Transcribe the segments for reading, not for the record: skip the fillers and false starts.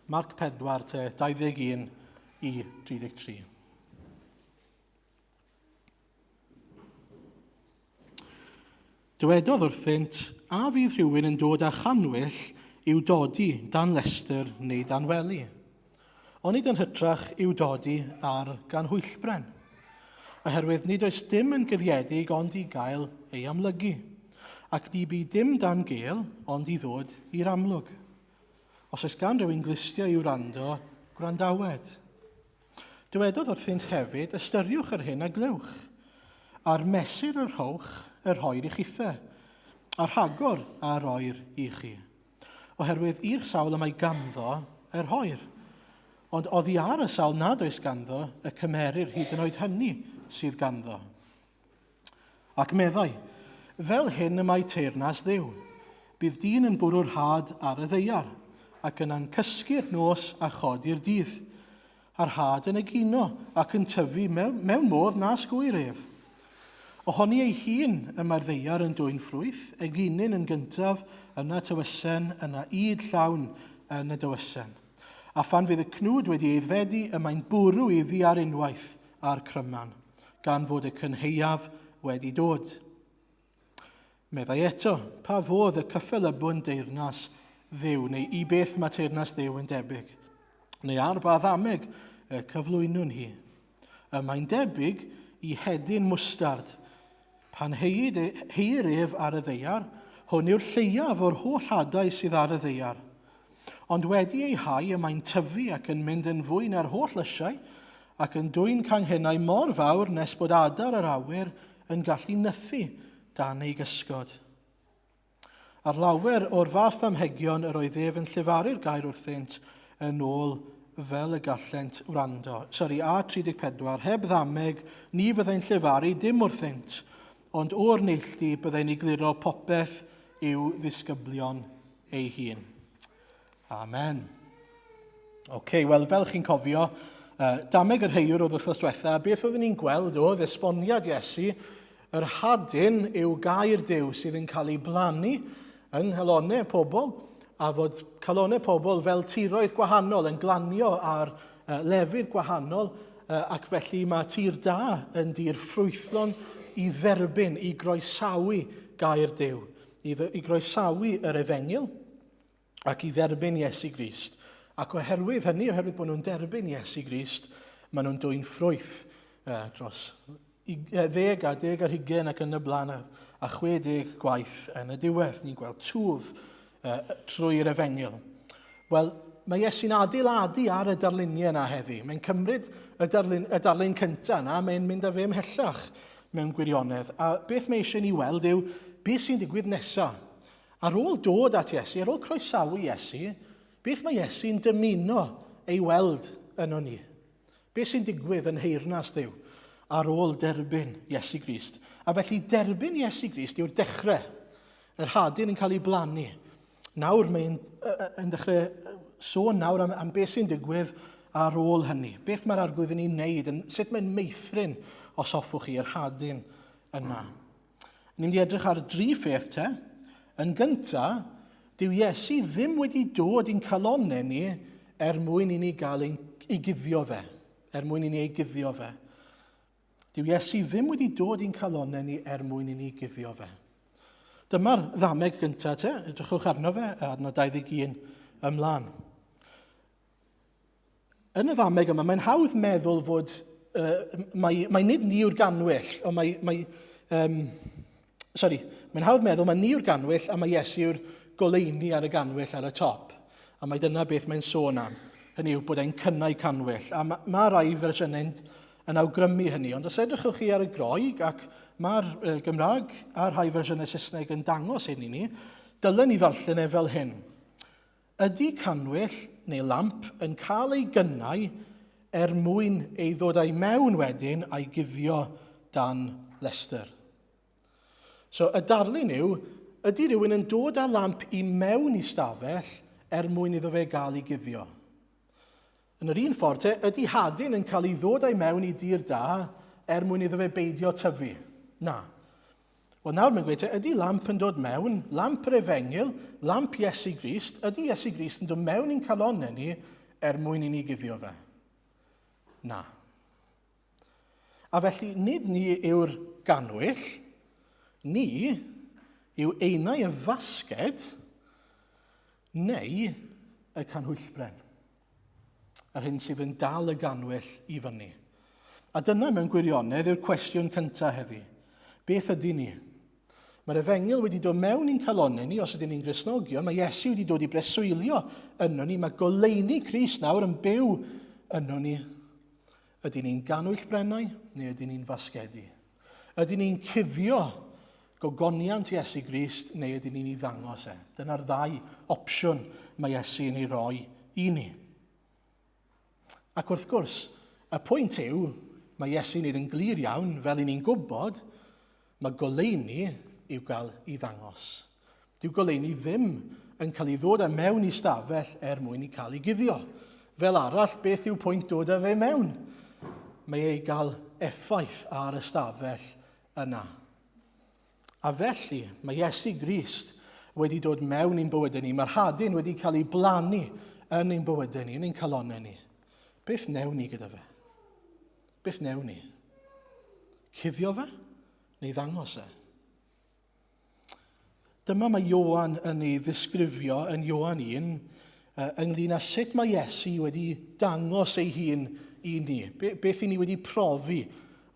Marc 4, 21 i 33. Dywedodd wrthynt, a fydd rhywun yn dod â chanwyll i'w dodi dan lester neu dan wely. Ond nid yn hytrach i'w dodi ar gan hwyllbren, oherwydd nid oes dim yn gyddiedig ond i gael ei amlygu, ac ni bu dim dan gêl ond i ddod i'r amlwg. Os oes gan rywun glistio i'w rando, gwrandawed. Dywedodd wrthynt hefyd, ystyriwch yr hyn a glywch. Ar mesur yr rhowch, yr hoer i'ch ife, a'r rhagor a roer i chi. Oherwydd i'r sawl y mae ganddo yr hoer. Ond oddi ar y sawl nad oes ganddo, y cymerir hyd yn oed hynny sydd ganddo. Ac meddai, fel hyn y mae teyrnas Dduw. Bydd dyn yn bwrw'r had ar y ddeiar, ac yna'n cysgu'r nos a chodi'r dydd. A'r had yn egino ac yn tyfu mewn modd na sgwyr ef. Ohoni ei hun y mae'r ddeiar yn dwy'n ffrwyth, eginyn yn gyntaf yna tywysen, yna id llawn yn y dywysen. A phan fydd y cnwd wedi eiddfedu, y mae'n bwrw iddi ar unwaith a'r cryman, gan fod y cynheiaf wedi dod. Meddai eto, pa fodd y cyffelybwn deyrnas Dduw, neu i beth mae teyrnas Dduw yn debyg, neu ar ba ddameg y cyflwynwn hi. Mae'n debyg i hedyn mwstard. Pan heir ef ar y ddeiar, hwn yw'r lleiaf o'r holl hadau sydd ar y ddeiar. Ond wedi ei hau, y mae'n tyfu ac yn mynd yn fwy na'r holl lysiau, ac yn dwy'n canghennau mor fawr nes bod adar yr awyr yn gallu nythu dan ei gysgod. Ar lawer o'r fath amhegion yr oedd ef yn llefaru'r gair wrthynt yn ôl fel y gallent wrando. A34, heb ddameg, ni fyddai'n llefaru dim wrthynt, ond o'r neilltu byddai'n egluro popeth i'w ddisgyblion ei hun. Amen. Wel, fel chi'n cofio, dameg yr heiwr oedd wrthos diwetha, beth oeddwn ni'n gweld oedd esboniad Iesu, yr hadyn yw gair Duw sydd yn cael ei blannu yng nghalonnau pobl, a fod calonnau pobl fel tiroedd gwahanol yn glanio ar lefydd gwahanol, ac felly mae tir da yn dir ffrwythlon i dderbyn, i groesawu gair Duw, i groesawu yr efengil ac i dderbyn Iesu Grist. Ac oherwydd hynny, oherwydd bod nhw'n derbyn Iesu Grist, maen nhw'n dwy'n ffrwyth dros 10 ar 20 ac yn y blaen a 60 gwaith yn y diwedd. Ni'n gweld twf trwy'r efengil. Wel, mae Iesu'n adeiladu ar y darluniau yna heddi. Mae'n cymryd y darlun cyntaf yna, mae'n mynd â fe ymhellach mewn gwirionedd. A beth mae eisiau ni weld yw beth sy'n digwydd nesaf. Ar ôl dod at Iesu, ar ôl croesawu Iesu, beth mae Iesu'n dymuno ei weld yno ni? Beth sy'n digwydd yn heyrnas Dduw ar ôl derbyn Iesu Grist? A felly derbyn Iesu Grist yw'r dechrau. Yr hadyn yn cael ei blannu. Nawr mae'n dechrau sôn nawr am beth sy'n digwydd ar ôl hynny. Beth mae'r arglwydd yn ei wneud, sut mae'n meithrin os hoffwch chi yr hadyn yna. Ni'n mynd i edrych ar 3 pheth te. Yn gyntaf, dyw Iesu ddim wedi dod i'n calonnau ni mwyn i ni gael ei guddio fe. Mwyn i ni ei guddio fe. Dyw Iesu ddim wedi dod i'n calonnau ni mwyn i ni guddio fe. Dyma'r ddameg gyntaf te, edrychwch arno fe, adnod 21 ymlaen. Yn y ddameg yma, mae'n hawdd meddwl fod mae nid ni yw'r ganwyll, ond mae'n hawdd meddwl mae ni yw'r ganwyll a mae Iesu yw'r goleuni ar y ganwyll ar y top. A mae dyna beth mae'n sôn am. Hynny yw bod e'n cynnau canwyll. A mae rai fersiynau yn awgrymu hynny. Ond os edrychwch chi ar y Groeg, ac mae'r Gymraeg a'r rhai fersiynau Saesneg yn dangos hyn i ni, dylen ni ddarllen e fel hyn. Ydy canwyll neu lamp yn cael ei gynnau mwyn ei ddod ei mewn wedyn a'i guddio dan lester. So, y darlun yw, ydy rhywun yn dod â lamp i mewn i stafell mwyn iddo fe gael ei guddio. Yn yr un ffordd, ydy hadyn yn cael ei ddod ei mewn i dir da mwyn iddo fe beidio tyfu? Na. Wel nawr mae'n gweud, ydy lamp yn dod mewn, lamp yr Efengil, lamp Iesu Grist, ydy Iesu Grist yn dod mewn i'n calonnau ni mwyn i ni guddio fe? Na. A felly, nid ni yw'r ganwyll, ni yw einau y fasged neu y canhwyllbren. Yr hyn sydd yn dal y ganwyll i fyny. A dyna mewn gwirionedd yw'r cwestiwn cyntaf heddi. Beth ydy ni? Mae'r Efengil wedi dod mewn i'n calonnau ni, os ydyn ni'n Gristnogion, mae Iesu wedi dod i breswylio yno ni, mae goleuni Crist nawr yn byw yno ni. Ydyn ni'n ganwyllbrennau neu ydyn ni'n fasgedi? Ydyn ni'n cuddio gogoniant Iesu Grist neu ydyn ni'n ei ddangos e? Dyna'r ddau opsiwn mae Iesu yn ei roi i ni. Ac wrth gwrs, y pwynt yw, mae Iesu'n neud yn glir iawn, fel i ni'n gwybod, mae goleuni i'w gael i ddangos. Dyw goleuni ddim yn cael ei ddod mewn i stafell mwyn i cael ei guddio. Fel arall, beth yw pwynt dod â fe mewn? Mae ei gael effaith ar y stafell yna. A felly, mae Iesu Grist wedi dod mewn i'n bywydau ni. Mae'r hadyn wedi cael ei blannu yn ein bywydau ni, yn ein calonnau ni. Beth newn ni gyda fe? Beth newn ni? Cuddio fe? Neu ddangos e? Dyma mae Ioan yn ei ddisgrifio yn Ioan 1 ynglyn â sut mae Iesu wedi dangos ei hun i ni. Beth i ni wedi profi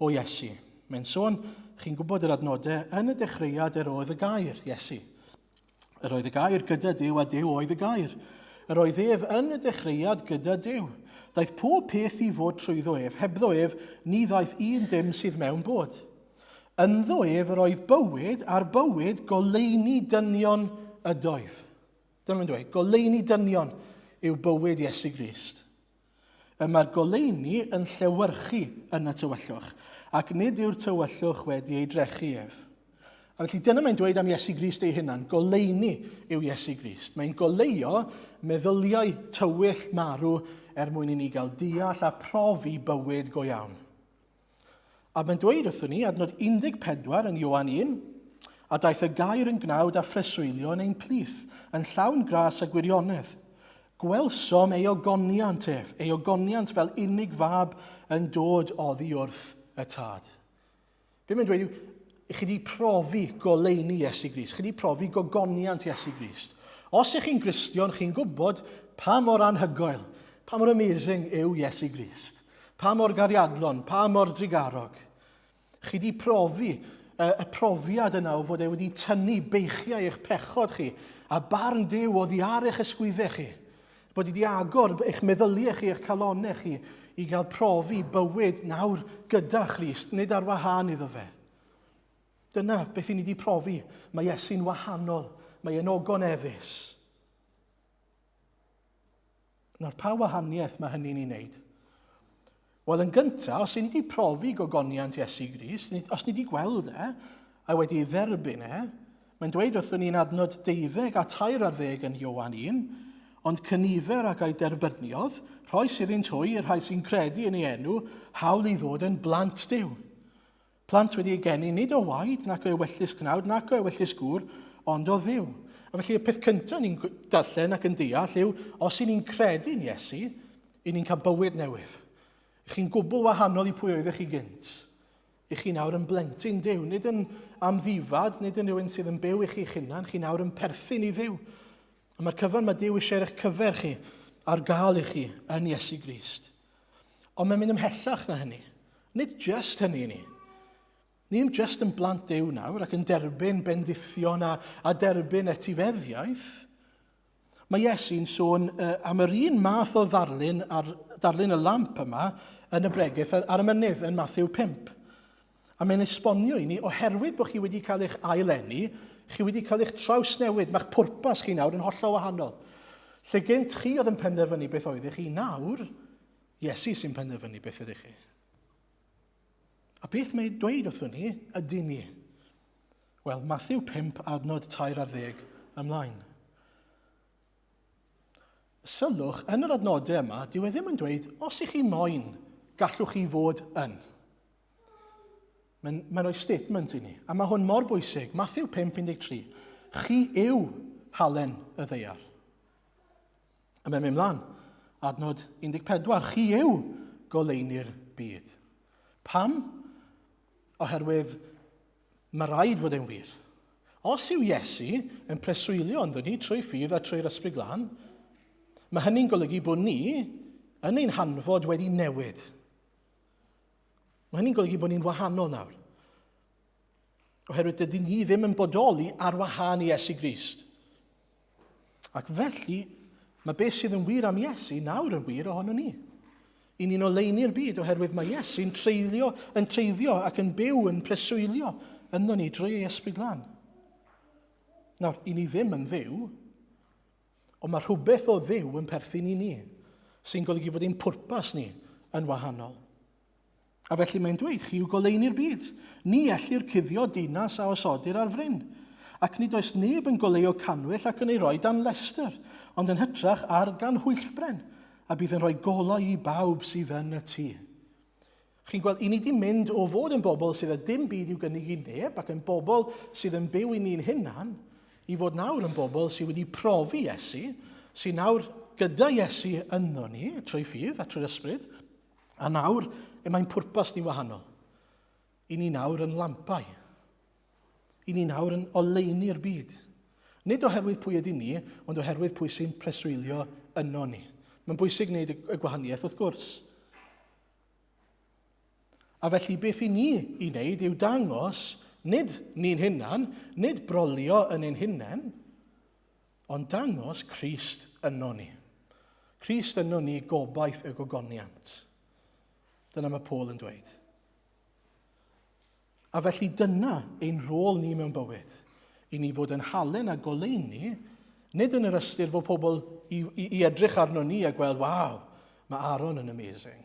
o Iesu. Mae'n sôn, chi'n gwybod yr adnodau, yn y dechreuad oedd y gair, Iesu. Yr oedd y gair gyda Duw a Duw oedd y gair. Yr oedd ef yn y dechreuad gyda Duw. Daeth pob peth i fod trwyddo ef. Hebddo ef, ni ddaeth un dim sydd mewn bod. Ynddo ef yr oedd bywyd a'r bywyd goleuni dynion ydoedd. Dyna mae'n dweud, goleuni dynion yw bywyd Iesu Grist. Mae'r goleuni yn llewyrchu yn y tywyllwch, ac nid yw'r tywyllwch wedi ei drechu ef. A felly dyna mae'n dweud am Iesu Grist ei hunan, goleuni yw Iesu Grist. Mae'n goleio meddyliau tywyll marw mwyn i ni gael deall a profi bywyd go iawn. A mae'n dweud wrthyn ni, adnod 14 yn Ioan 1, a daeth y gair yn gnawd a phreswylio yn ein plis, yn llawn gras a gwirionedd. Gwelsom ei ogoniant ef, ei ogoniant fel unig fab yn dod oddi wrth y tad. Be mae'n dweud yw, chi wedi profi goleuni Iesu Grist, chi wedi profi gogoniant Iesu Grist. Os ych chi'n Gristion, chi'n gwybod pa mor anhygoel, pa mor amazing yw Iesu Grist. Pa mor gariadlon, pa mor drigarog. Chi wedi profi y profiad yna o fod e wedi tynnu beichiau eich pechod chi a barn Duw oddi ar eich ysgwyddau chi. Bod wedi agor eich meddyliau chi, eich calonnau chi i gael profi bywyd nawr gyda Christ, nid ar wahân iddo fe. Dyna beth i ni wedi profi. Mae Iesu'n wahanol, mae e'n ogoneddus. Nawr, pa wahaniaeth mae hynny'n ei wneud? Wel, yn gyntaf, os ni wedi profi gogoniant Iesu Grist, os ni wedi gweld a wedi ei dderbyn mae'n dweud wrthyn ni'n adnod 12 a 13 yn Ioan 1, ond cynifer ac ei derbyniodd, rhoi sydd yn twy i'r rhai sy'n credu yn ei enw, hawl i ddod yn blant Duw. Plant wedi ei geni nid o waed, nac o ewyllus gnawd, nac o ewyllus gŵr, ond o Dduw. A felly y peth cyntaf ni'n darllen ac yn deall yw, os i ni'n credu yn Iesu, i ni'n cael bywyd newydd. Chi'n gwbl wahanol i pwy oeddech chi gynt. I chi nawr yn blentyn Duw, nid yn amddifad, nid yn rhywun sydd yn byw i chi'ch hunan, chi nawr yn perthyn i Dduw. A mae'r cyfan mae Duw eisiau eich cyfer chi ar gael i chi yn Iesu Grist. Ond mae'n mynd ymhellach na hynny. Nid just hynny ni. Ni'n just yn blant Duw nawr ac yn derbyn bendithion a derbyn etifeddiaeth. Mae Iesu'n sôn am yr un math o darlun y lamp yma yn y bregaeth ar y mynydd yn Mathew 5. A mae'n esbonio i ni, oherwydd bod chi wedi cael eich ailenni, chi wedi cael eich trawsnewid, mae'ch pwrpas chi nawr yn hollol wahanol. Lle gynt chi oedd yn penderfynu beth oeddech chi, nawr, Iesu sy'n penderfynu beth ydych chi. A beth mae'n dweud wrthyn ni, ydy ni? Wel, Mathew 5, adnod 13 ymlaen. Sylwch, yn yr adnodau yma, dyw e ddim yn dweud, os ych chi moyn, gallwch chi fod yn. Mae'n rhoi statement i ni, a mae hwn mor bwysig. Matthew 5:13. Chi yw halen y ddeiar. A mae'n mynd mlaen. Adnod 14. Chi yw goleuni'r byd. Pam? Oherwydd mae rhaid fod e'n wir. Os yw Iesu yn preswylio ynddo ni trwy ffydd a trwy'r ysbryd glân, mae hynny'n golygu bod ni yn ein hanfod wedi newid. Mae hynny'n golygu bod ni'n wahanol nawr. Oherwydd dydy ni ddim yn bodoli ar wahân i Iesu Grist. Ac felly, mae beth sydd yn wir am Iesu nawr yn wir ohono ni. I ni'n oleini'r byd oherwydd mae Iesu'n treiddio ac yn byw yn preswylio ynddo ni drwy ei ysbryd glân. Nawr, i ni ddim yn dduw, ond mae rhywbeth o dduw yn perthyn i ni, sy'n golygu fod ein pwrpas ni yn wahanol. A felly mae'n dweud, chi yw goleuni'r byd. Ni ellir cuddio dinas a osodir ar fryn. Ac nid oes neb yn goleuo canwyll ac yn ei roi dan lester, ond yn hytrach ar gan hwyllbren, a bydd yn rhoi golau i bawb sydd yn y tŷ. Chi'n gweld, i ni di mynd o fod yn bobl sydd â dim byd i'w gynnig i neb, ac yn bobl sydd yn byw i ni'n hunan, i fod nawr yn bobl sydd wedi profi Iesu, sydd nawr gyda Iesu ynddo ni, trwy ffydd a trwy'r ysbryd, a nawr mae'n pwrpas ni wahanol. I ni nawr yn lampau. I ni nawr yn oleini'r byd. Nid oherwydd pwy ydy ni, ond oherwydd pwy sy'n preswylio yno ni. Mae'n bwysig wneud y gwahaniaeth wrth gwrs. A felly beth i ni i wneud yw dangos nid ni'n hunan, nid brolio yn ein hunain, ond dangos Crist yno ni. Crist yno ni gobaith y gogoniant. Dyna mae Paul yn dweud. A felly dyna ein rôl ni mewn bywyd. I ni fod yn halen a goleuni, nid yn yr ystyr bod pobl i edrych arno ni a gweld, waw, mae Aron yn amazing.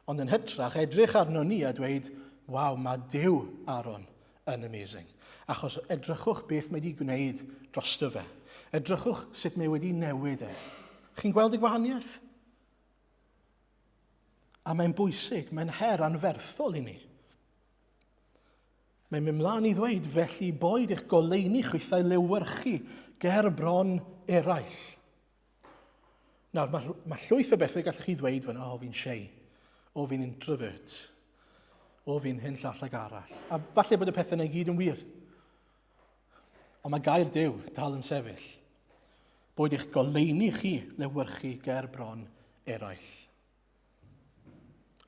Ond yn hytrach, edrych arno ni a dweud, waw, mae Duw Aron yn amazing. Achos edrychwch beth mae wedi gwneud drosto fe. Edrychwch sut mae wedi newid e. Chi'n gweld y gwahaniaeth? A mae'n bwysig, mae'n her anferthol i ni. Mae'n mynd mlaen i ddweud, felly boed eich goleuni chwythau lewyrchu ger bron eraill. Nawr, mae llwyth o bethau gallwch chi ddweud fyna, o fi'n shy, o fi'n introvert, o fi'n hyn llall ag arall. A falle bod y pethau yna i gyd yn wir. Ond mae gair Duw dal yn sefyll. Boed eich goleuni chi lewyrchu ger bron eraill.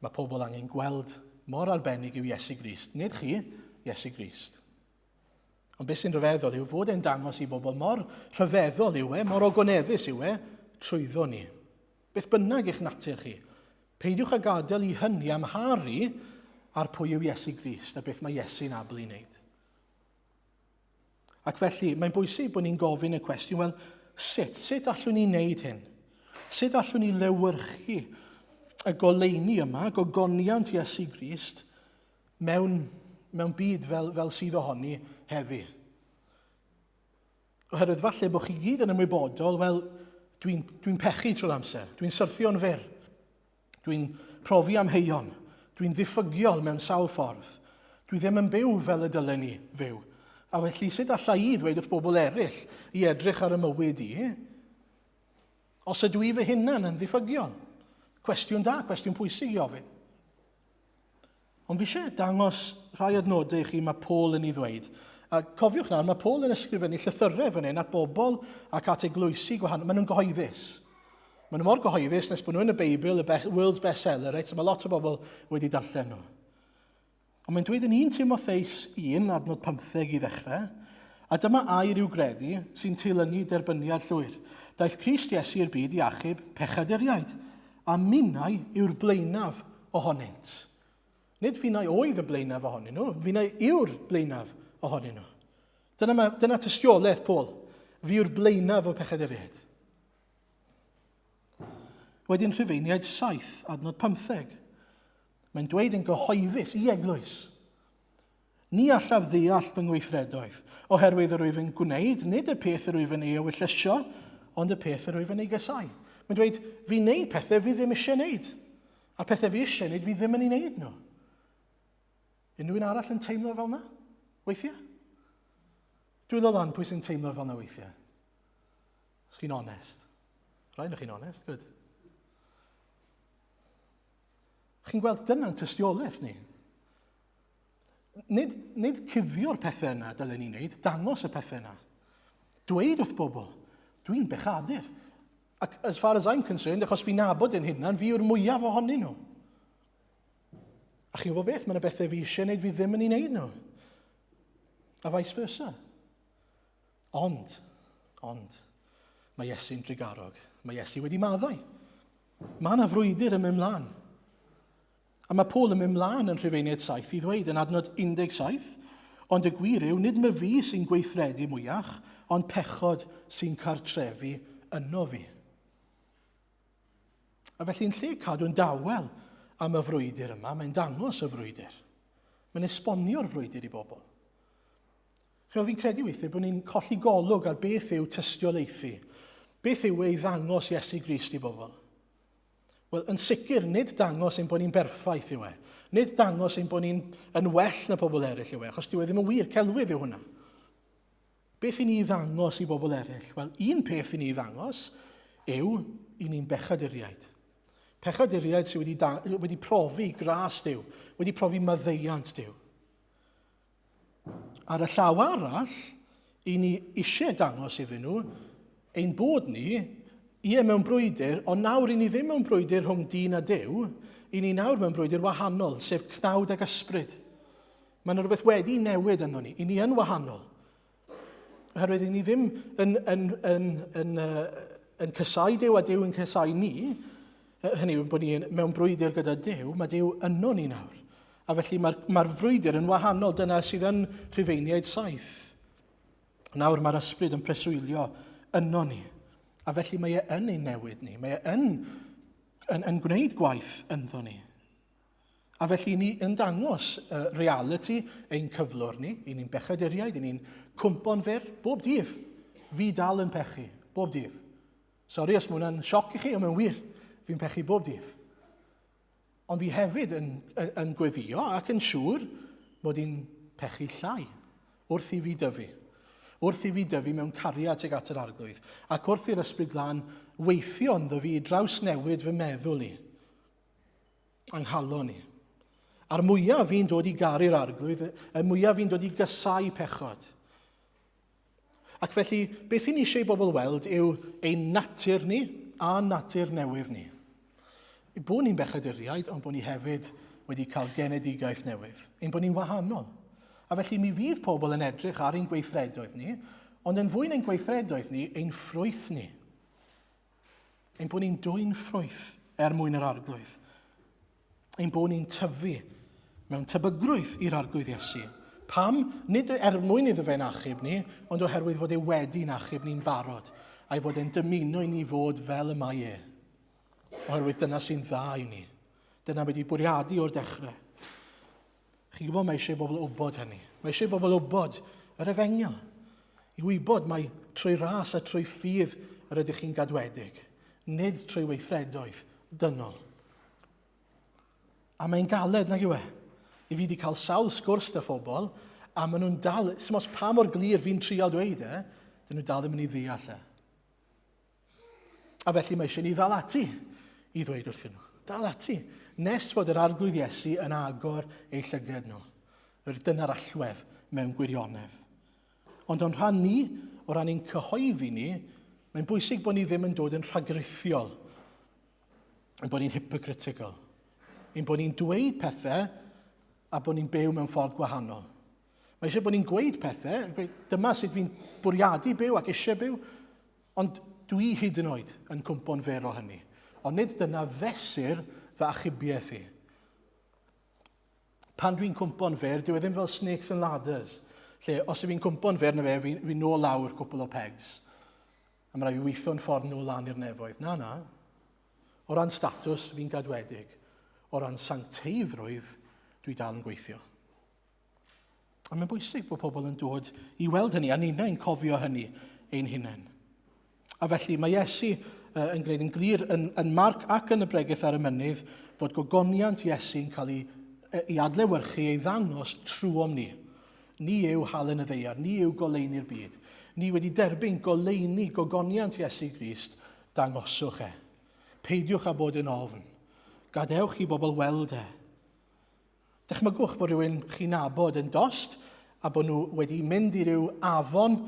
Mae pobl angen gweld mor arbennig yw Iesu Grist. Nid chi, Iesu Grist. Ond beth sy'n rhyfeddol yw fod e'n dangos i bobl mor rhyfeddol yw e, mor ogoneddus yw e, trwyddo ni. Beth bynnag eich natur chi. Peidiwch â gadael i hynny amharu ar pwy yw Iesu Grist a beth mae Iesu'n ablu i wneud. Ac felly, mae'n bwysig bod ni'n gofyn y cwestiwn, wel, sut allwn ni wneud hyn? Sut allwn ni lewyrchu y goleuni yma, gogoniant Iesu Grist, mewn byd fel sydd ohoni heddi? Oherwydd falle bod chi gyd yn ymwybodol, wel, dwi'n pechu trwy'r amser, dwi'n syrthio'n fyr, dwi'n profi amheuon, dwi'n ddiffygiol mewn sawl ffordd, dwi ddim yn byw fel y dylen ni fyw. A felly, sut alla i ddweud wrth bobl eraill i edrych ar y mywyd i, os ydw i fy hunan yn ddiffygiol? Cwestiwn da, cwestiwn pwysig i ofyn. Ond fi eisiau dangos rhai adnodau i chi mae Paul yn ei ddweud. A cofiwch nawr, mae Paul yn ysgrifennu llythyrau fan hyn at bobl ac at eglwysi gwahanol. Maen nhw'n gyhoeddus. Maen nhw mor gyhoeddus nes bod nhw yn y Beibl, y world's bestseller, right? So mae lot o bobl wedi darllen nhw. Ond mae'n dweud yn 1 Timotheus 1, adnod 15 i ddechrau, a dyma air i'w gredu sy'n teilyngu derbyniad llwyr. Daeth Crist Iesu i'r byd i achub pechaduriaid, a minnau yw'r blaenaf ohonynt. Nid finnau oedd y blaenaf ohonyn nhw, finnau yw'r blaenaf ohonyn nhw. Dyna tystiolaeth Paul. Fi yw'r blaenaf o pechaduriaid. Wedyn Rhufeiniaid 7, adnod 15. Mae'n dweud yn gyhoeddus i eglwys. Ni allaf ddeall fy ngweithredoedd, oherwydd yr wyf yn gwneud, nid y peth yr wyf yn ei ewyllysio, ond y peth yr wyf yn ei gysau. Mae'n dweud, fi'n neud pethau fi ddim eisiau wneud. A'r pethau fi eisiau wneud, fi ddim yn ei wneud nhw. Unrhyw un arall yn teimlo fel yna? Weithiau? Dwi'n ddod lan pwy sy'n teimlo fel yna weithiau. Os chi'n onest. Rhaid chi'n onest, good. Chi'n gweld dyna'n tystiolaeth ni. Nid cuddio'r pethau yna dylen ni'n neud, dangos y pethau yna. Dweud wrth bobl, dwi'n bechadur. Ac as far as I'm concerned, achos fi'n nabod yn hynna, fi yw'r mwyaf ohonyn nhw. A chi'n gwybod beth? Mae'n y bethau fi eisiau wneud fi ddim yn ei wneud nhw. A vice versa. Ond, mae Iesu'n drigarog. Mae Iesu wedi maddau. Mae yna frwydr yn mynd mlaen. A mae Paul yn mynd mlaen yn Rhufeiniaid 7 i ddweud yn adnod 17, ond y gwir yw, nid mae fi sy'n gweithredu mwyach, ond pechod sy'n cartrefu yno fi. A felly'n lle cadw'n dawel am y frwydr yma, mae'n dangos y frwydr. Mae'n esbonio'r frwydr i bobl. Fi'n credu weithiau bod ni'n colli golwg ar beth yw tystiolaethu. Beth yw ei ddangos Iesu Grist i bobl? Wel, yn sicr, nid dangos ein bod ni'n berffaith yw e. Nid dangos ein bod ni'n well na pobl eraill yw e, achos dyw e ddim yn wir, celwydd yw hwnna. Beth i ni ddangos i bobl eraill? Wel, un peth i ni ddangos yw i ni'n bechaduriaid. Pechaduriaid sydd wedi profi gras Dyw, wedi profi maddeuant Dyw. Ar y llaw arall, i ni eisiau dangos iddyn nhw, ein bod ni, mewn brwydr, ond nawr i ni ddim mewn brwydr rhwng dyn a Dyw, i ni nawr mewn brwydr wahanol, sef cnawd ag ysbryd. Mae yna rhywbeth wedi newid yno ni, i ni yn wahanol. Oherwydd i ni ddim yn cysau Dyw a Dyw yn cysau ni, hynny yw bod ni mewn brwydr gyda Dyw, mae Dyw yno ni nawr. A felly mae'r frwydr yn wahanol, dyna sydd yn Rhufeiniaid 7. Nawr mae'r ysbryd yn preswylio yno ni. A felly mae e yn ein newid ni. Mae e yn gwneud gwaith ynddo ni. A felly ni yn dangos reality ein cyflwr ni, i ni'n bechaduriaid, i ni'n cwmpo'n fer, bob dydd. Fi dal yn pechu, bob dydd. Sori os mae hwnna'n sioc i chi, ond mae'n wir. Fi'n pechu bob dydd. Ond fi hefyd yn gweddio ac yn siŵr bod hi'n pechu llai wrth i fi dyfu. Wrth i fi dyfu mewn cariad tuag at yr arglwydd. Ac wrth i'r ysbryd glân weithio ynddo fi i draws newid fy meddwl i. Anghalon ni. A'r mwyaf fi'n dod i garu'r arglwydd, y mwyaf fi'n dod i gysau pechod. Ac felly, beth i ni eisiau bobl weld yw ein natur ni a natur newydd ni. Bod ni'n bechaduriaid, ond bod ni hefyd wedi cael genedigaeth newydd. Ein bod ni'n wahanol. A felly mi fydd pobl yn edrych ar ein gweithredoedd ni, ond yn fwy na'n gweithredoedd ni, ein ffrwyth ni. Ein bod ni'n dwy'n ffrwyth mwyn yr arglwydd. Ein bod ni'n tyfu mewn tebygrwydd i'r arglwydd Iesu. Pam? Nid mwyn iddo fe'n achub ni, ond oherwydd fod e wedi'n achub ni'n barod, a'i fod e'n dymuno i ni fod fel y mae e. Oherwydd dyna sy'n dda i ni. Dyna wedi bwriadu o'r dechrau. Chi'n gwybod mae eisiau bobl wybod hynny. Mae eisiau bobl wybod yr efengyl. I wybod mae trwy ras a trwy ffydd yr ydych chi'n gadwedig. Nid trwy weithredoedd dynol. A mae'n galed nag yw e. I fi wedi cael sawl sgwrs dy phobl, a maen nhw'n dal, os pa mor glir fi'n trial dweud dyn nhw dal ddim yn ei ddeall e. A felly mae eisiau ni ddal ati i ddweud wrthyn nhw. Dal ati. Nes fod yr arglwydd Iesu yn agor eu llygad nhw. Dyna'r allwedd mewn gwirionedd. Ond o'n rhan ni, o ran ein cyhoeddi ni, mae'n bwysig bod ni ddim yn dod yn rhagrithiol. Yn bod ni'n hypocritical. Yn bod ni'n dweud pethau a bod ni'n byw mewn ffordd gwahanol. Mae eisiau bod ni'n gweud pethau, dyma sut fi'n bwriadu byw ac eisiau byw, ond dwi hyd yn oed yn cwmpo'n fer o hynny. Ond nid dyna fesur fy achubiaeth i. Pan dwi'n cwmpo'n fer, dyw e ddim fel snakes and ladders. Lle, os fi'n cwmpo'n fer na fe, fi'n nôl lawr cwpl o pegs. A mae rai fi weithio'n ffordd nôl lan i'r nefoedd. Na. O ran statws, fi'n gadwedig. O ran sancteiddrwydd, dwi dal yn gweithio. A mae'n bwysig bod pobl yn dod i weld hynny, a ni'n cofio hynny ein hunain. A felly mae Iesu yn gwneud yn glir yn Marc ac yn y bregaeth ar y mynydd fod gogoniant Iesu'n cael ei i adlewyrchu ei ddangos trwom ni. Ni yw halen y ddeiar, ni yw goleini'r byd. Ni wedi derbyn goleini gogoniant Iesu Grist, dangoswch e. Peidiwch â bod yn ofn. Gadewch i bobl weld e. Dychmygwch bod rhywun chi'n nabod yn dost a bod nhw wedi mynd i ryw afon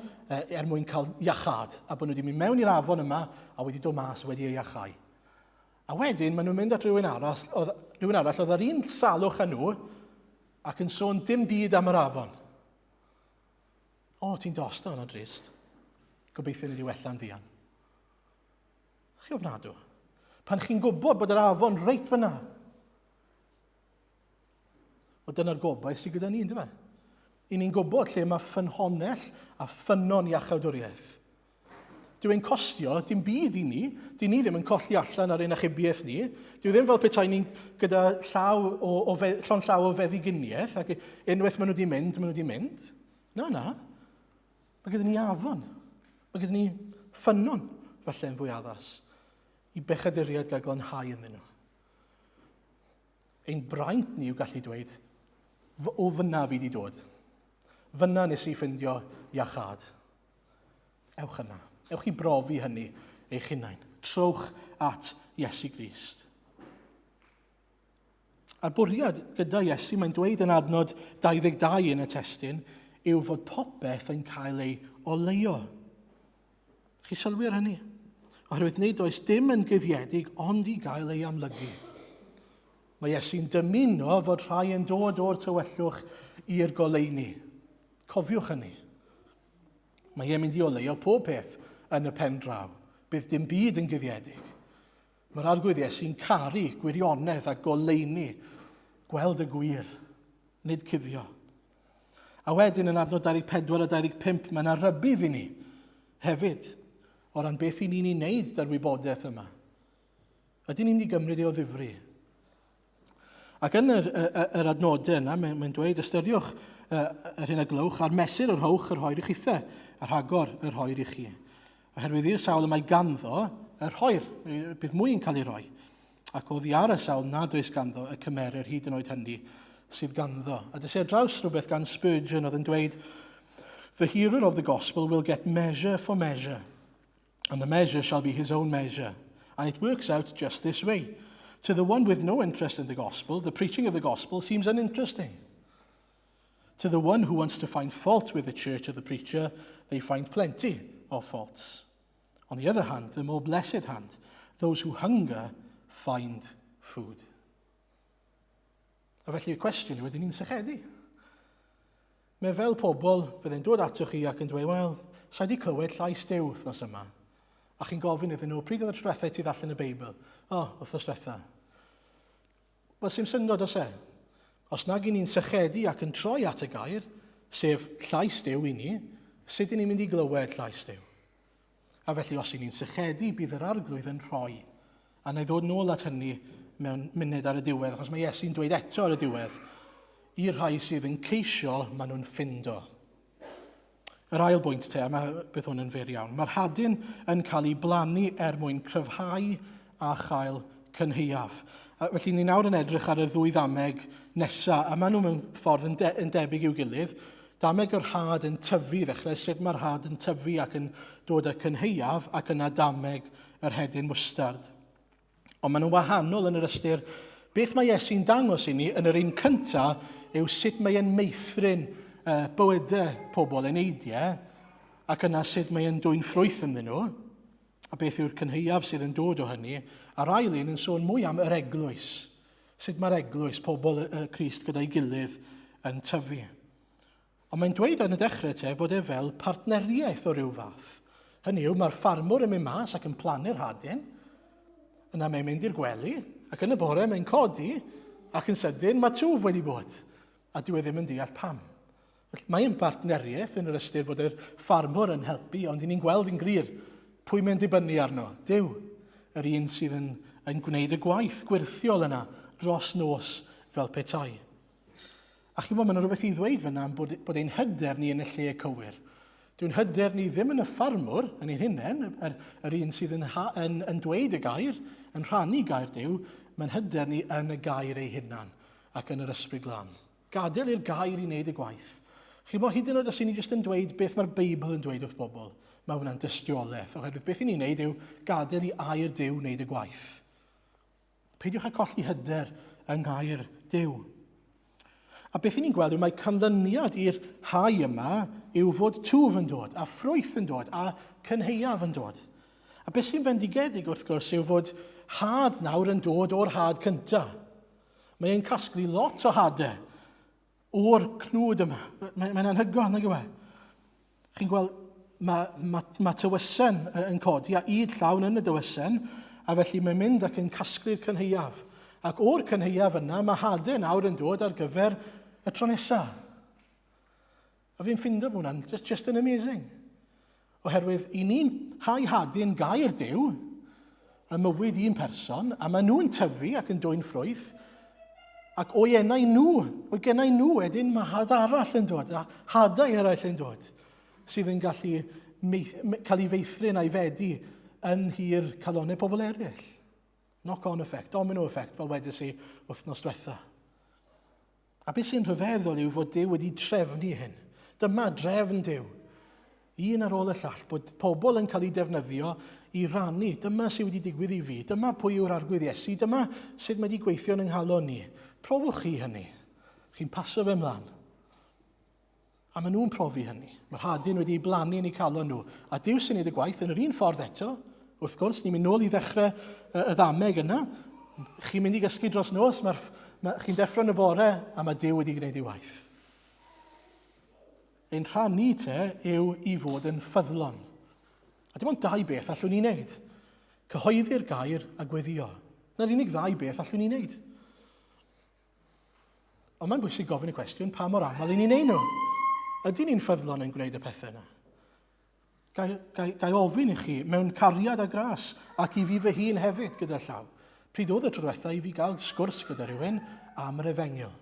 mwyn cael iachad. A bod nhw wedi mynd mewn i'r afon yma a wedi dod mas wedi ei iachau. A wedyn maen nhw'n mynd at rhywun arall oedd yr un salwch â nhw ac yn sôn dim byd am yr afon. O, ti'n dost o'n drist. Gobeithio ni wedi wella'n fian. Chi ofnadw? Pan chi'n gwybod bod yr afon reit fyna. O dyna'r gobaith sydd gyda ni, ynddo fe? I ni'n gwybod lle mae ffynhonnell a ffynon iachawdwriaeth. Dyw e'n costio dim byd i ni. Di ni ddim yn colli allan ar ein achubiaeth ni. Dyw ddim fel petai ni'n gyda llon llaw o feddyginiaeth ac unwaith maen nhw wedi mynd, Na. Mae gyda ni afon. Mae gyda ni ffynon, falle'n fwy addas, i bechaduriad gael glanhau ynddyn nhw. Ein braint ni yw gallu dweud, o fyna fi di dod. Fyna nes i ffindio iachad. Ewch yna. Ewch i brofi hynny eich hunain. Trowch at Iesu Grist. A'r bwriad gyda Iesu, mae'n dweud yn adnod 22 yn y testun, yw fod popeth yn cael ei oleio. Chi sylwi ar hynny? Oherwydd nid oes dim yn guddiedig ond i gael ei amlygu. Mae Iesu'n dymuno fod rhai yn dod o'r tywellwch i'r goleini. Cofiwch hynny. Mae e'n mynd i oleio pob peth yn y pen draw. Bydd dim byd yn guddiedig. Mae'r arglwydd Iesu'n caru gwirionedd a goleini. Gweld y gwir, nid cuddio. A wedyn yn adnod 24 a 25, mae yna rybydd i ni hefyd o ran beth i ni'n ei wneud da'r wybodaeth yma. Ydyn ni'n mynd i gymryd ei o ddifri. Ac yn yr adnodau yna, mae'n dweud, ystyriwch yr hyn a glywch ar mesur yr hwch yr hoer i chithe, a rhagor yr hoer i chi. Oherwydd i'r sawl yma i ganddo, yr hoer, bydd mwy yn cael ei roi. Ac oddi ar y sawl nad oes ganddo y cymerir hyd yn oed hynny sydd ganddo. A dys i'r draws rhywbeth gan Spurgeon oedd yn dweud, the hearer of the gospel will get measure for measure, and the measure shall be his own measure. And it works out just this way. To the one with no interest in the gospel, the preaching of the gospel seems uninteresting. To the one who wants to find fault with the church or the preacher, they find plenty of faults. On the other hand, the more blessed hand, those who hunger find food. A felly y cwestiwn yw, ydyn ni'n sychedu? Mae fel pobl byddai'n dod atoch chi ac yn dweud, wel, sa di clywed llais Duw wythnos yma. A chi'n gofyn iddyn nhw, pryd oedd y trethau ti ddarllen y Beibl? Wythnos diwetha. Wel, sy'n syndod os e. Os nag i ni'n sychedu ac yn troi at y gair, sef llais Duw i ni, sut i ni'n mynd i glywed llais Duw? A felly, os i ni'n sychedu, bydd yr arglwydd yn rhoi. A na i ddod nôl at hynny mewn munud ar y diwedd, achos mae Iesu'n dweud eto ar y diwedd, i'r rhai sydd yn ceisio, maen nhw'n ffindo. Yr ail bwynt te, bydd hwn yn fyr iawn. Mae'r hadyn yn cael ei blannu mwyn cryfhau a chael cynheuaf. Felly ni nawr yn edrych ar y ddwy ddameg nesaf, a maen nhw mewn ffordd yn debyg i'w gilydd. Dameg yr had yn tyfu ddechrau, sut mae'r had yn tyfu ac yn dod â cynheuaf, ac yna dameg yr hedyn mwstard. Ond maen nhw'n wahanol yn yr ystyr, beth mae Iesu'n dangos i ni yn yr un cyntaf yw sut mae'n meithrin bywydau pobl yn eidiau, ac yna sut mae'n dwy'n ffrwyth ynddyn nhw, a beth yw'r cynheuaf sydd yn dod o hynny. A'r ail un yn sôn mwy am yr eglwys. Sut mae'r eglwys, pobl Crist gyda'i gilydd yn tyfu. Ond mae'n dweud yn y dechrau te fod e fel partneriaeth o ryw fath. Hynny yw, mae'r ffarmwr yn mynd mas ac yn plannu'r hadyn, yna mae'n mynd i'r gwely, ac yn y bore mae'n codi, ac yn sydyn mae twf wedi bod, a dyw e ddim yn deall pam. Mae'n partneriaeth yn yr ystyr fod yr ffarmwr yn helpu, ond ni'n gweld yn glir pwy mae'n dibynnu arno. Dyw, yr un sydd yn gwneud y gwaith gwirthiol yna dros nos fel petai. A chi'n bod, mae'n rhywbeth i ddweud fyna bod ein hyder ni yn y lle cywir. Dwi'n hyder ni ddim yn y ffarmwr, yn ein hunain, yr un sydd yn dweud y gair, yn rhannu gair Duw, mae'n hyder ni yn y gair ei hunan. ac yn yr ysbryd glân. Gadael i'r gair i wneud y gwaith. Chi'n bod hyd yn oed os i ni jyst yn dweud beth mae'r Beibl yn dweud wrth bobl, mae hwnna'n dystiolaeth. Oherwydd beth i ni'n wneud yw gadael i air Duw wneud y gwaith. Peidiwch â colli hyder yng ngair Duw. A beth i ni'n gweld yw mae canlyniad i'r hau yma yw fod twf yn dod, a ffrwyth yn dod, a cynheuaf yn dod. A beth sy'n fendigedig wrth gwrs yw fod had nawr yn dod o'r had cyntaf. Mae e'n casglu lot o hadau o'r cnwd yma. Mae'n anhygoel, nag yw e? Chi'n gweld, mae tywysen yn codi, a id llawn yn y dywysen, a felly mae'n mynd ac yn casglu'r cynheuaf. Ac o'r cynheuaf yna, mae hadau nawr yn dod ar gyfer y tro nesaf. A fi'n ffindo bod hwnna'n just yn amazing. Oherwydd, i ni'n hau hadau'n gair Duw, y mywyd un person, a maen nhw'n tyfu ac yn dwy'n ffrwyth, ac o'i gennau nhw wedyn mae had arall yn dod, a hadau eraill yn dod, sydd yn gallu cael ei feithrin a'i fedi yn hir calonnau pobl eraill. Knock-on effect, domino effect, fel wedys i wythnos diwetha. A beth sy'n rhyfeddol yw fod Duw wedi trefnu hyn. Dyma drefn Duw. Un ar ôl y llall, bod pobl yn cael ei defnyddio i rannu. Dyma sydd wedi digwydd i fi. Dyma pwy yw'r arglwydd Iesu. Dyma sut mae wedi gweithio yn ynghalon ni. Profwch chi hynny. Chi'n paso fe ymlaen. A maen nhw'n profi hynny. Mae'r hadyn wedi ei blannu yn eu calon nhw. A Duw sy'n neud y gwaith yn yr un ffordd eto. Wrth gwrs, ni'n mynd nôl i ddechrau y ddameg yna. Chi'n mynd i gysgu dros nos. Chi'n deffro yn y bore, a mae Duw wedi gwneud ei waith. Ein rhan ni yw i fod yn ffyddlon. A dim ond dau beth allwn ni wneud. Cyhoeddi'r gair a gweddio. Na'r unig ddau beth allwn ni wneud. Ond mae'n bwysig gofyn y cwestiwn pa mor aml i ni'n neud nhw. Ydy ni'n ffyddlon yn gwneud y pethau yna? Gai ofyn i chi mewn cariad a gras ac i fi fy hun hefyd gyda llaw. Pryd oedd y tro diwetha i fi gael sgwrs gyda rhywun am yr efengyl.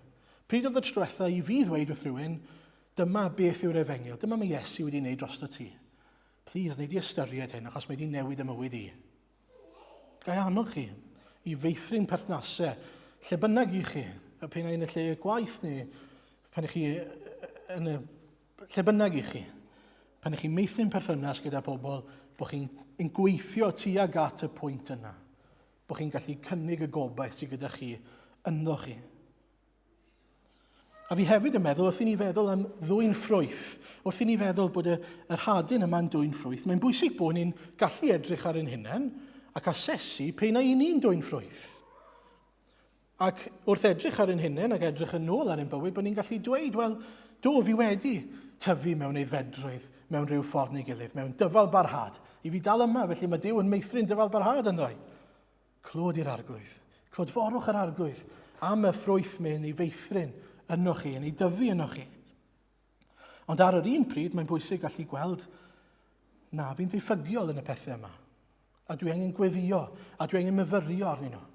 Pryd oedd y tro diwetha i fi ddweud wrth rhywun, dyma beth yw'r efengyl, dyma mae Iesu wedi gwneud dros ti. Plis, wneud i ystyried hyn, achos mae wedi newid y mywyd i. Gai annog chi i feithrin perthnasau, lle bynnag i chi, pan yn y lle gwaith neu pan chi yn y lle bynnag i chi, pan chi'n meithrin perthynas gyda pobl, bod chi'n gweithio tuag at y pwynt yna. Bod chi'n gallu cynnig y gobaith sydd gyda chi ynddo chi. A fi hefyd yn meddwl, wrth i ni feddwl am ddwy'n ffrwyth, wrth i ni feddwl bod yr hadyn yma'n dwy'n ffrwyth, mae'n bwysig bod ni'n gallu edrych ar ein hunain ac asesu pe na i ni'n dwy'n ffrwyth. Ac wrth edrych ar ein hunain ac edrych yn ôl ar ein bywyd, bod ni'n gallu dweud, wel, do fi wedi tyfu mewn aeddfedrwydd, mewn rhyw ffordd neu gilydd, mewn dyfal barhad. I fi dal yma, felly mae Duw yn meithrin dyfal barhad ynddo. Clod i'r arglwydd. Clodforwch yr arglwydd am y ffrwyth mewn i feithrin yno chi, yn ei dyfu yno chi. Ond ar yr un pryd, mae'n bwysig gallu gweld, na, fi'n ddiffygiol yn y pethau yma. A dwi angen gweddio, a dwi angen myfyrio arnyn nhw.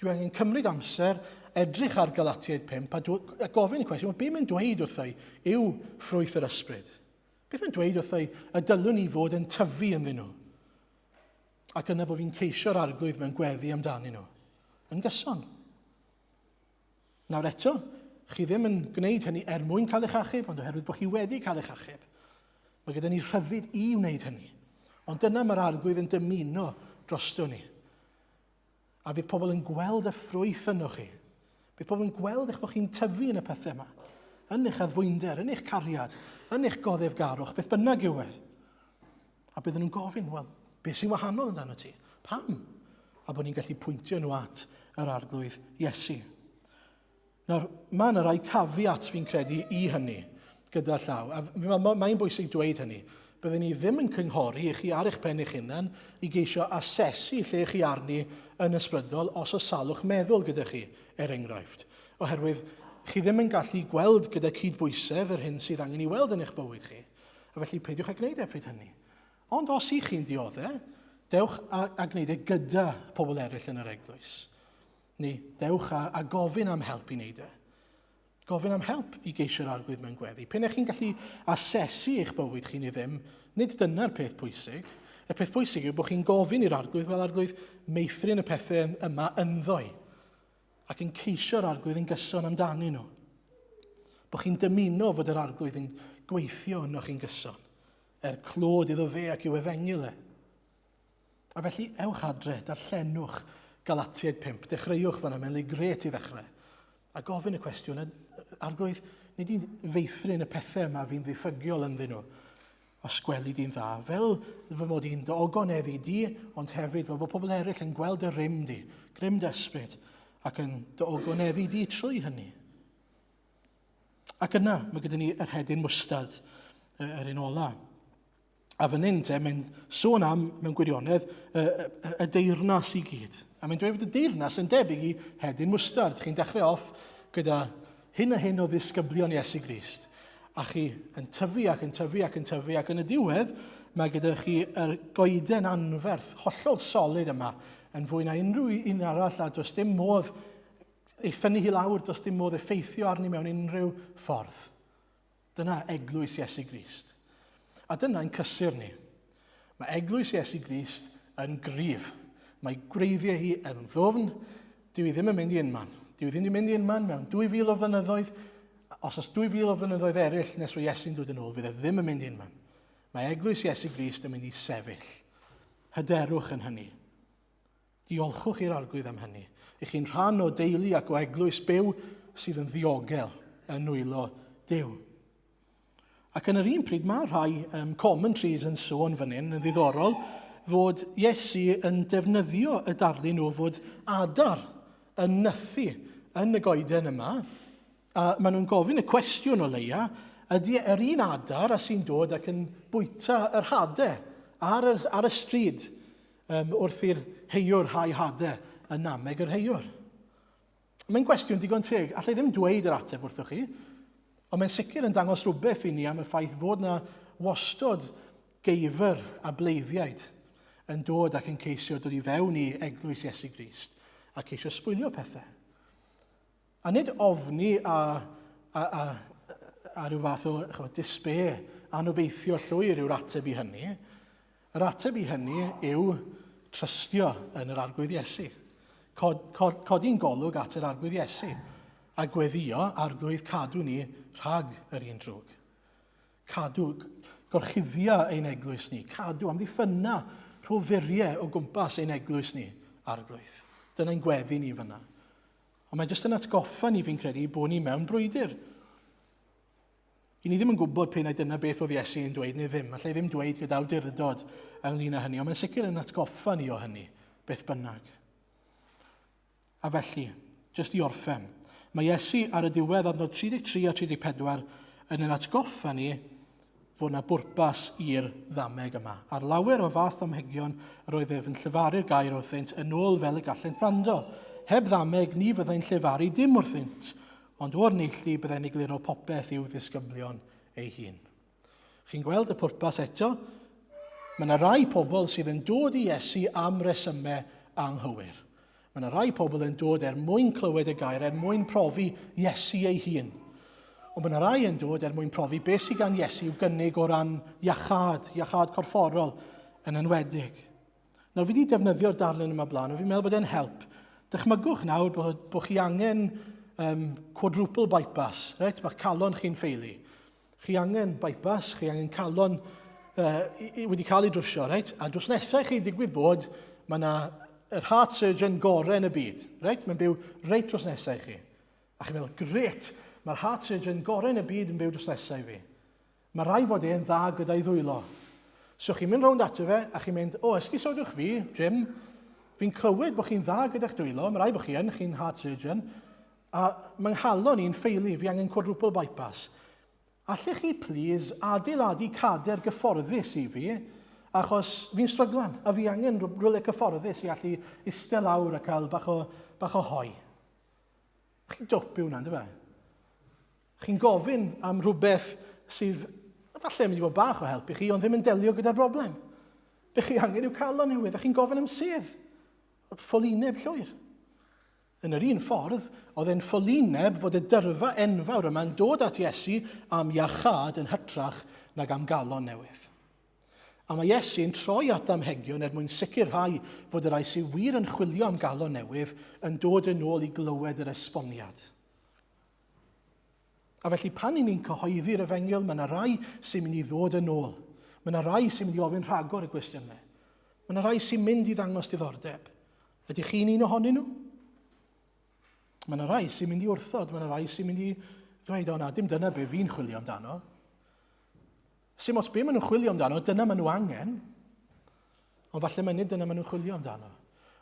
Dwi angen cymryd amser, edrych ar Galatiaid 5, a gofyn y cwestiwn, beth mae'n dweud wrthau yw ffrwyth yr ysbryd? Beth mae'n dweud wrthau y dylwn ni fod yn tyfu ynddyn nhw? Ac yna bod fi'n ceisio'r arglwydd mewn gweddi amdanyn nhw. Yn gyson. Nawr eto, chi ddim yn gwneud hynny mwyn cael eich achub, ond oherwydd bod chi wedi cael eich achub. Mae gyda ni rhyddid i wneud hynny. Ond dyna mae'r arglwydd yn dymuno drosto ni. A fydd pobl yn gweld y ffrwyth yno chi. Bydd pobl yn gweld eich bod chi'n tyfu yn y pethau yma. Yn eich addfwynder, yn eich cariad, yn eich goddefgarwch, beth bynnag yw e. A bydden nhw'n gofyn, wel, beth sy'n wahanol amdano ti? Pam? A bod ni'n gallu pwyntio nhw at yr arglwydd Iesu. Nawr, mae yna rai cafiat fi'n credu i hynny gyda llaw. A mae'n bwysig dweud hynny. Byddwn ni ddim yn cynghori i chi ar eich pen eich hunan i geisio asesu lle chi arni yn ysbrydol os o salwch meddwl gyda chi, enghraifft. Oherwydd, chi ddim yn gallu gweld gyda cydbwysedd yr hyn sydd angen i weld yn eich bywyd chi. A felly peidiwch â gwneud pryd hynny. Ond os i chi'n dioddau, dewch a gwneud e gyda pobl eraill yn yr eglwys. Neu dewch a gofyn am help i wneud e. Gofyn am help i geisio'r arglwydd mewn gweddi. Pen chi'n gallu asesu eich bywyd chi neu ddim, nid dyna'r peth pwysig. Y peth pwysig yw bod chi'n gofyn i'r arglwydd fel arglwydd meithrin y pethau yma ynddo. ac yn ceisio'r arglwydd yn gyson amdani nhw. Bo chi'n dymuno fod yr arglwydd yn gweithio yno chi'n gyson, clod iddo fe ac i'w efengyl e. A felly, ewch adre, darllenwch Galatiaid 5, dechreuwch fan'na, mae'n le gret i ddechrau. A gofyn y cwestiwn, arglwydd, nid i'n feithrin y pethau yma fi'n ddiffygiol ynddyn nhw, os gweli di'n dda, fel fy mod i'n dy ogoneddu di, ond hefyd fel bod pobl eraill yn gweld y rym di, grym dysbryd, ac yn dy ogoneddu di trwy hynny. Ac yna, mae gyda ni yr hedyn mwstad, yr un ola. A fan hyn, mae'n sôn am, mewn gwirionedd, y deyrnas i gyd. A mae'n dweud bod y deyrnas yn debyg i hedyn mwstad. Chi'n dechrau off gyda hyn a hyn o ddisgyblion Iesu Grist. A chi yn tyfu ac yn tyfu ac yn tyfu ac yn y diwedd, mae gyda chi yr goeden anferth, hollol solid yma, yn fwy na unrhyw un arall, a does dim modd ei ffynnu hi lawr, does dim modd effeithio arni mewn unrhyw ffordd. Dyna eglwys Iesu Grist. A dyna'n cysur ni. Mae eglwys Iesu Grist yn gryf. Mae gwreiddiau hi yn ddwfn, dyw hi ddim yn mynd i unman. Dyw hi ddim yn mynd i unman mewn 2000 o flynyddoedd. Os oes 2000 o flynyddoedd eraill nes mae Iesu'n dod yn ôl, fydd e ddim yn mynd i unman. Mae eglwys Iesu Grist yn mynd i sefyll. Hyderwch yn hynny. Diolchwch i'r arglwydd am hynny. I chi'n rhan o deulu ac o eglwys byw sydd yn ddiogel yn nwylo Duw. Ac yn yr un pryd mae rhai commentaries yn sôn fan hyn yn ddiddorol fod Iesu yn defnyddio y darlun o fod adar yn nythu yn y goeden yma. A maen nhw'n gofyn y cwestiwn o leia, ydy yr un adar a sy'n dod ac yn bwyta yr hadau ar y stryd wrth i'r heiwr hau hadau yn nameg yr heiwr. Mae'n gwestiwn digon teg. Allai ddim dweud yr ateb wrthoch chi, ond mae'n sicr yn dangos rhywbeth i ni am y ffaith fod na wastod geifr a bleiddiaid yn dod ac yn ceisio dod i fewn i eglwys Iesu Grist ac eisiau sbwylio pethau. A nid ofni a rhyw fath o disbe anobeithio llwyr yw'r ateb i hynny. Yr ateb i hynny yw trystio yn yr arglwydd Iesu. Codi'n golwg at yr arglwydd Iesu a gweddio arglwydd cadw ni rhag yr un drwg. Cadw, gorchuddio ein eglwys ni, cadw amddiffynna rhofuriau o gwmpas ein eglwys ni arglwydd. Dyna'n gweddi ni fyna. Ond mae jyst yn atgoffa ni fi'n credu bod ni mewn brwydr. I ni ddim yn gwybod pe na dyna beth oedd Iesu yn dweud neu ddim. Allai ddim dweud gyda awdurdod ynglyn â hynny, ond mae'n sicr yn atgoffa ni o hynny, beth bynnag. A felly, jyst i orffen, mae Iesu ar y diwedd adnod 33 a 34 yn atgoffa ni fod yna bwrpas i'r ddameg yma. Ar lawer o fath ymhegion roedd ef yn llefaru'r gair wrthynt yn ôl fel y gallent brando. Heb ddameg ni fyddai'n llefaru dim wrthynt, ond o'r neilltu byddai'n egluro popeth i'w ddisgyblion ei hun. Chi'n gweld y pwrpas eto? Mae yna rai pobl sydd yn dod i Iesu am resymau anghywir. Mae yna rai pobl yn dod mwyn clywed y gair, mwyn profi Iesu ei hun. Ond mae yna rai yn dod mwyn profi beth sydd gan Iesu i'w gynnig o ran iachad corfforol yn enwedig. Nawr, fi wedi defnyddio'r darlun yma blaen, a fi'n meddwl bod e'n help. Dychmygwch nawr bod chi angen quadruple bypass, right? Mae'ch calon chi'n ffeili. Chi angen bypass, chi angen calon wedi cael ei drwsio, right? A drws nesau chi digwydd bod, mae yna yr heart surgeon gorau yn y byd, right? Mae'n byw reit drws nesau chi. A chi'n meddwl, gret, mae'r heart surgeon gorau yn y byd yn byw drws nesau fi. Mae rai fod e'n dda gyda'i ddwylo. So chi'n mynd rownd ato fe, a chi'n mynd, esgusodwch fi, Jim, fi'n clywed bod chi'n dda gyda'ch dwylo, mae rai bod chi'n heart surgeon, a mae'n halon i'n ffeili, fi angen quadruple bypass. Allech chi, plis, adeiladu cader gyfforddus i fi, achos fi'n stryglan, a fi angen rhywle cyfforddus i allu eistedd lawr a cael bach o hoi. Chi'n dwp i hwnna, ynddo fe? Chi'n gofyn am rhywbeth sydd, falle mynd i bod bach o help i chi, ond ddim yn delio gyda'r broblem. Be chi angen i'w calon newydd, a chi'n gofyn am sedd. Ffolineb llwyr. Yn yr un ffordd, oedd e'n ffolineb fod y dyrfa enfawr yma'n dod at Iesu am iachad yn hytrach nag am galon newydd. A mae Iesu'n troi at amhegion mwyn sicrhau fod y rai sy'n wir yn chwilio am galon newydd yn dod yn ôl i glywed yr esboniad. A felly pan ni'n cyhoeddi'r efengyl, mae yna rai sy'n mynd i ddod yn ôl. Mae yna rai sy'n mynd i ofyn rhagor y gwestiynau. Mae yna rai sy'n mynd i ddangos diddordeb. Ydych chi'n un ohonyn nhw? Mae yna rai sy'n mynd i wrthod. Mae yna rai sy'n mynd i dweud, o na, dim dyna be fi'n chwilio amdano. Sim ots be maen nhw'n chwilio amdano, dyna maen nhw angen. Ond falle mae nid dyna maen nhw'n chwilio amdano.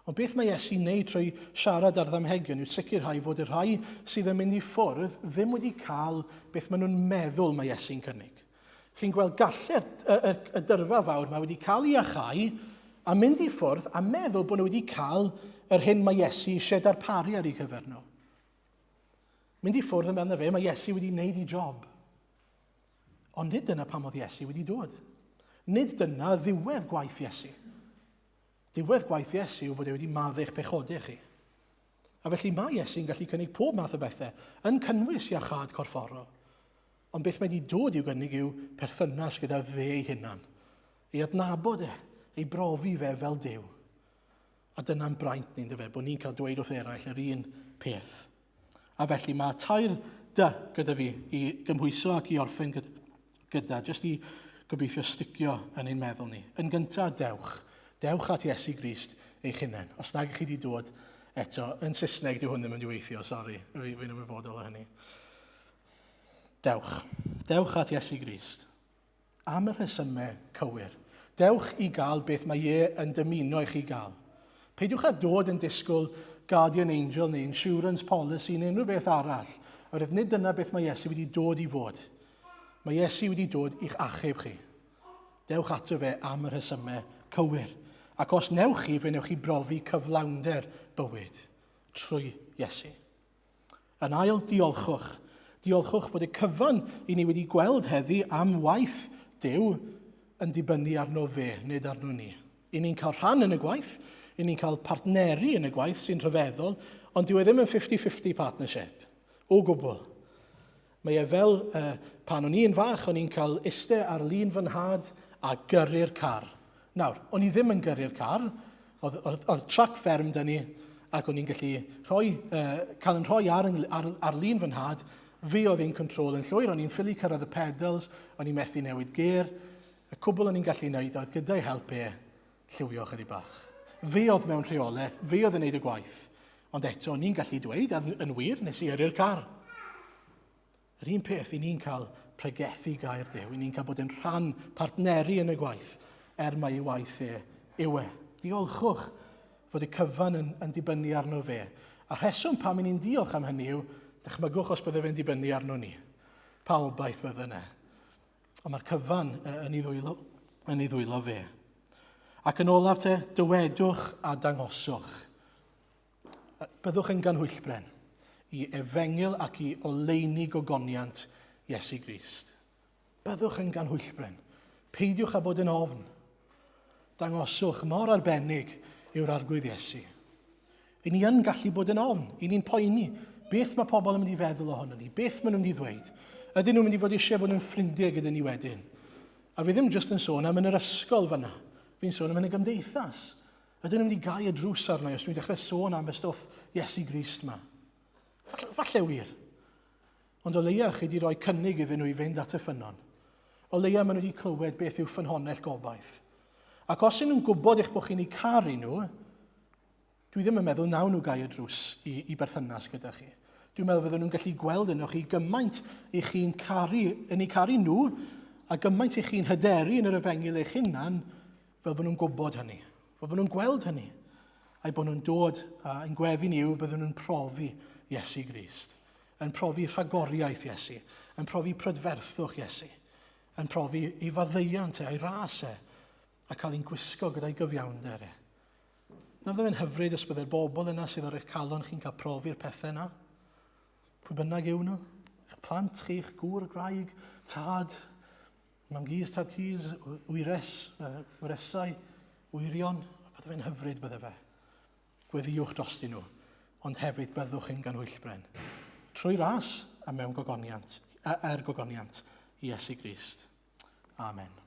Ond beth mae Iesu'n neud trwy siarad ar ddamhegion yw sicrhau fod y rhai sydd yn mynd i ffwrdd ddim wedi cael beth maen nhw'n meddwl mae Iesu'n cynnig. Chi'n gweld gallu'r y dyrfa fawr mae wedi cael ei achau a mynd i ffwrdd a meddwl bod nhw wedi cael yr hyn mae Iesu eisiau darparu ar ei cyfer nhw. Mynd i ffwrdd yn meddwl fe, mae Iesu wedi gwneud ei job. Ond nid dyna pam oedd Iesu wedi dod. Nid dyna ddiwedd gwaith Iesu. Diwedd gwaith Iesu yw fod e wedi maddau'ch pechodau chi. A felly mae Iesu'n gallu cynnig pob math o bethau yn cynnwys iachad corfforol. Ond beth mae wedi dod i'w gynnig yw perthynas gyda fe ei hunan. Ei adnabod ei brofi fe fel Duw. A dyna'n braint ni'n dyfe, bod ni'n cael dweud wrth eraill yr un peth. A felly mae tair gyda fi i gymhwyso ac i orffen gyda, jyst i gobeithio sticio yn ein meddwl ni. Yn gyntaf, dewch. Dewch at Iesu Grist eich hunain. Os nag chi wedi dod eto, yn Saesneg dyw hwn ddim yn diweithio, sori, fi'n ymwybodol o hynny. Dewch. Dewch at Iesu Grist. Am y rhesymau cywir. Dewch i gael beth mae e yn dymuno i chi gael. Peidiwch â dod yn disgwyl guardian angel neu insurance policy neu unrhyw beth arall. Oherwydd nid dyna beth mae Iesu wedi dod i fod. Mae Iesu wedi dod i'ch achub chi. Dewch ato fe am y rhesymau cywir. Ac os newch chi, fe newch chi brofi cyflawnder bywyd trwy Iesu. Yn ail, diolchwch. Diolchwch fod y cyfan i ni wedi gweld heddi am waith Duw yn dibynnu arno fe, nid arno ni. I ni'n cael rhan yn y gwaith, i ni'n cael partneri yn y gwaith sy'n rhyfeddol, ond dyw e ddim yn 50-50 partnership. O gwbl. Mae e fel pan o'n i'n fach, o'n i'n cael iste ar lun fy nhad a gyrru'r car. Nawr, o'n i ddim yn gyrru'r car, oedd trac fferm dyn ni, ac o'n i'n gallu cael yn rhoi ar lun fy nhad, fi oedd ein control yn llwyr, o'n i'n ffili cyrraedd y pedals, o'n i'n methu newid ger, y cwbl o'n i'n gallu gwneud oedd gyda'i help lliwio chydig bach. Fe oedd mewn rheolaeth, fe oedd yn gwneud y gwaith, ond eto o'n i'n gallu dweud, yn wir, nes i yrru'r car. Yr un peth, i ni'n cael pregethu gair Duw, i ni'n cael bod yn rhan partneri yn y gwaith, mai ei waith yw e. Diolchwch fod y cyfan yn dibynnu arno fe. A rheswm pam ni'n diolch am hynny yw, dychmygwch os bydde fe'n dibynnu arno ni. Pa obaith fydde yna. Ond mae'r cyfan yn ei ddwylo fe. Ac yn olaf te, dywedwch a dangoswch. Byddwch yn ganhwyllbren i efengyl ac i oleuni gogoniant Iesu Grist. Byddwch yn ganhwyllbren. Peidiwch â bod yn ofn. Dangoswch mor arbennig yw'r arglwydd Iesu. I ni yn gallu bod yn ofn. I ni'n poeni. Beth mae pobl yn mynd i feddwl ohono ni? Beth maen nhw'n mynd i ddweud? Ydyn nhw'n mynd i fod eisiau bod yn ffrindiau gyda ni wedyn? A fi ddim jyst yn sôn am yn yr ysgol fyna. Fi'n sôn am yn y gymdeithas. Ydyn nhw'n mynd i gau y drws arna os dwi'n dechrau sôn am y stwff Iesu Grist yma? Falle wir. Ond o leia chi wedi rhoi cynnig iddyn nhw i fynd at y ffynon. O leia maen nhw wedi clywed beth yw ffynhonnell gobaith. Ac os ydyn nhw'n gwybod eich bod chi'n ei caru nhw, dwi ddim yn meddwl nawn nhw gau y drws i berthynas gyda chi. Dwi'n meddwl fydden nhw'n gallu gweld yno chi gymaint i chi'n caru nhw, a gymaint i chi'n hyderu yn yr efengyl eich hunan, fel bod nhw'n gwybod hynny. Fel bod nhw'n gweld hynny. A'i bod nhw'n dod a'n gweddi ni yw bydden nhw'n profi Iesu Grist. Yn profi rhagoriaeth Iesu. Yn profi prydferthwch Iesu. Yn profi ei faddeuant a'i ras a cael ein gwisgo gyda'i gyfiawnder Na fydde'n hyfryd os bydde'r bobl yna sydd ar eich calon chi'n cael profi'r pethau yna. Pwy bynnag yw nhw? Eich plant chi, eich gŵr, graig, tad, mam gys, tad gys, wyresau, wyrion. Bydde'n hyfryd bydde fe. Gweddiwch drosti nhw, ond hefyd byddwch chi'n ganhwyllbren. Trwy ras a mewn gogoniant, gogoniant i Iesu Grist. Amen.